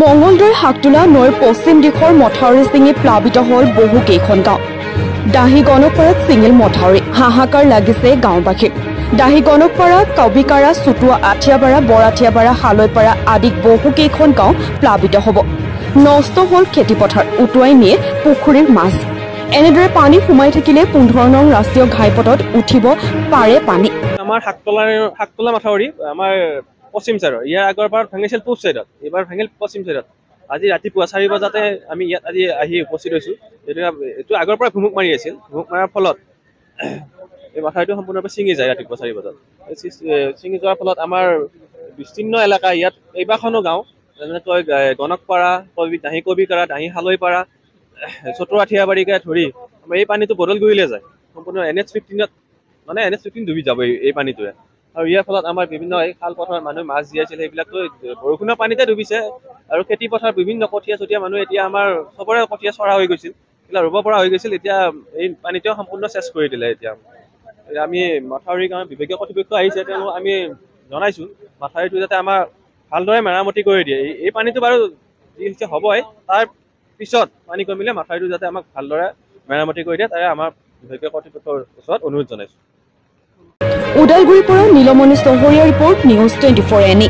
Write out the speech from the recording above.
মঙ্গলদৈৰ হাকতোলা নৈৰ পশ্চিম দিশৰ মথাউৰি ছিঙি প্লাবিত হ'ল বহু কেইখন গাঁও। দাহি গণকপাৰাত ছিঙিল মথাউৰি, হাহাকাৰ লাগিছে গাঁওবাসীৰ। দাহি গণকপাৰা, কবিকাৰা, চুটুৱা, আঠিয়াপাৰা, বৰাঠিয়াপাৰা, হালৈপাৰা আদি বহু কেইখন গাঁও প্লাবিত হ'ব। নষ্ট হ'ল খেতিপথাৰ, উটুৱাই নিয়ে পুখুৰীৰ মাছ। এনেদৰে পানী সোমাই থাকিলে 15 নং ৰাষ্ট্ৰীয় ঘাইপথত উঠিব পাৰে পানী। আমাৰ হাকতোলা মথাউৰি আমাৰ পশ্চিম চাইডৰ, ইয়াৰ আগৰ পৰা ভাঙিছিল পূব চাইডত, এইবাৰ ভাঙিল পশ্চিম চাইডত। আজি ৰাতিপুৱা 4 বজাতে আমি ইয়াত আজি আহি উপস্থিত হৈছোঁ। এইটো আগৰ পৰা ভুমুক মাৰি আছিল, ভুমুক মৰাৰ ফলত এই মথাউৰিটো সম্পূৰ্ণৰূপে ছিঙি যায় ৰাতিপুৱা 4 বজাত। ছিঙি যোৱাৰ ফলত আমাৰ বিস্তীৰ্ণ এলেকা ইয়াত কেইবাখনো গাঁও, যেনে গণকপাৰা, দাহি কবিকাৰা, দাহি হালৈপাৰা, চতুৰাঠিয়াবাৰীকে ধৰি এই পানীটো বদলগুৰিলৈ যায়। সম্পূৰ্ণ NH-15 মানে NH-15 ডুবি যাব এই পানীটোৱে। আৰু ইয়াৰ ফলত আমাৰ বিভিন্ন এই খাল পথাৰত মানুহে মাছ জীয়াইছিল, সেইবিলাকতো বৰষুণৰ পানীতে ডুবিছে। আৰু খেতি পথাৰ বিভিন্ন কঠীয়া মানুহে এতিয়া আমাৰ চবৰে কঠীয়া চৰা হৈ গৈছিল, এইবিলাক ৰুব পৰা হৈ গৈছিল। এতিয়া এই পানীটোৱে সম্পূৰ্ণ চেছ কৰি দিলে। এতিয়া আমি মথাউৰিৰ কাৰণে বিভাগীয় কৰ্তৃপক্ষ আহিছে, তেওঁলোকক আমি জনাইছোঁ মথাউৰিটো যাতে আমাৰ ভালদৰে মেৰামতি কৰি দিয়ে। এই পানীটো বাৰু যি হৈছে হ'বই, তাৰ পিছত পানী কমিলে মথাউৰিটো যাতে আমাক ভালদৰে মেৰামতি কৰি দিয়ে, তাৰে আমাৰ বিভাগীয় কৰ্তৃপক্ষৰ ওচৰত অনুৰোধ জনাইছোঁ। ওদালগুৰিৰ পৰা নীলমণি চহৰীয়া ৰিপৰ্ট, নিউজ 24 NE।